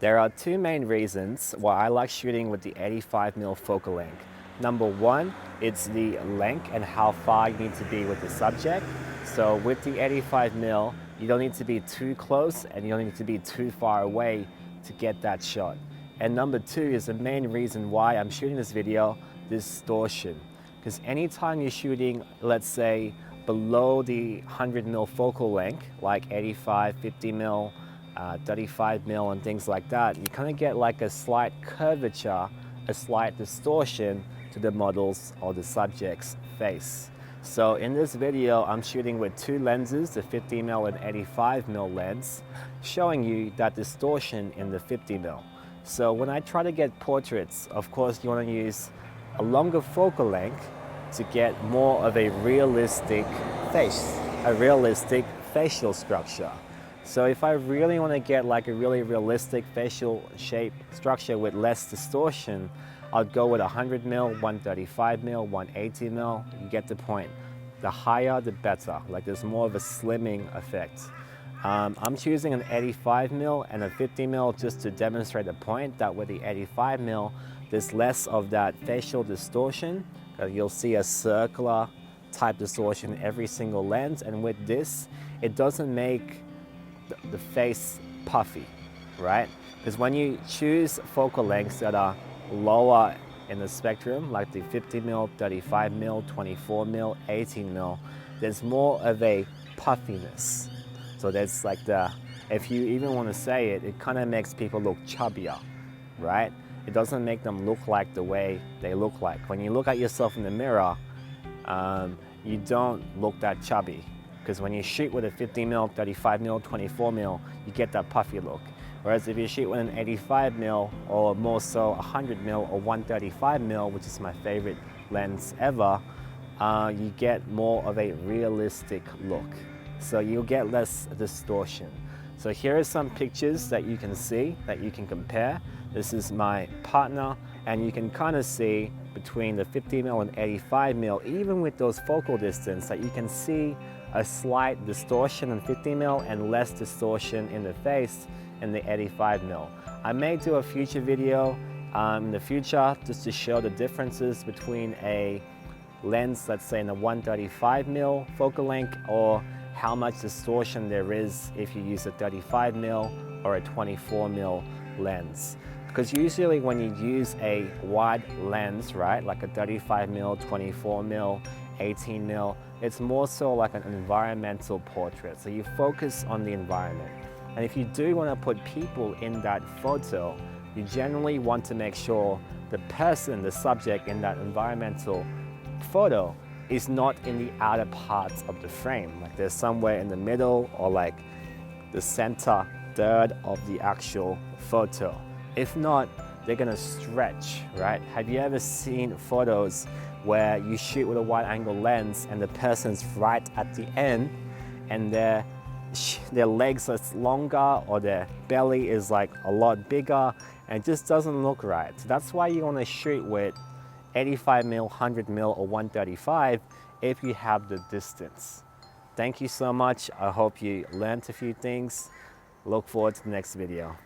There are two main reasons why I like shooting with the 85mm focal length. Number one, it's the length and how far you need to be with the subject. So with the 85mm, you don't need to be too close and you don't need to be too far away to get that shot. And number two is the main reason why I'm shooting this video, distortion. Because anytime you're shooting, let's say, below the 100mm focal length, like 85, 50mm, 35mm and things like that, you kind of get like a slight curvature, a slight distortion to the model's or the subject's face. So in this video, I'm shooting with two lenses, the 50mm and 85mm lens, showing you that distortion in the 50mm. So when I try to get portraits, of course you want to use a longer focal length to get more of a realistic face, a realistic facial structure. So if I really want to get like a really realistic facial shape structure with less distortion, I'd go with 100mm, 135mm, 180mm, you get the point. The higher, the better. Like there's more of a slimming effect. I'm choosing an 85mm and a 50mm just to demonstrate the point that with the 85mm, there's less of that facial distortion. You'll see a circular type distortion in every single lens, and with this, it doesn't make the face puffy, right? Because when you choose focal lengths that are lower in the spectrum, like the 50mm, 35mm, 24mm, 18mm, there's more of a puffiness. So there's like if you even want to say it, it kind of makes people look chubbier, right? It doesn't make them look like the way they look like. When you look at yourself in the mirror, you don't look that chubby. Because when you shoot with a 50mm, 35mm, 24mm, you get that puffy look. Whereas if you shoot with an 85mm or more so 100mm or 135mm, which is my favorite lens ever, you get more of a realistic look. So you'll get less distortion. So here are some pictures that you can see, that you can compare. This is my partner, and you can kind of see between the 50mm and 85mm, even with those focal distance, that you can see a slight distortion in 50mm and less distortion in the face in the 85mm. I may do a future video in the future just to show the differences between a lens, let's say in a 135mm focal length, or how much distortion there is if you use a 35mm or a 24mm lens. Because usually when you use a wide lens, right, like a 35mm, 24mm, 18mm, it's more so like an environmental portrait. So you focus on the environment. And if you do want to put people in that photo, you generally want to make sure the person, the subject in that environmental photo is not in the outer parts of the frame. Like there's somewhere in the middle or like the center third of the actual photo. If not, they're gonna stretch, right? Have you ever seen photos where you shoot with a wide angle lens and the person's right at the end and their legs are longer or their belly is like a lot bigger and it just doesn't look right? So that's why you wanna shoot with 85mm, 100mm or 135 if you have the distance. Thank you so much. I hope you learned a few things. Look forward to the next video.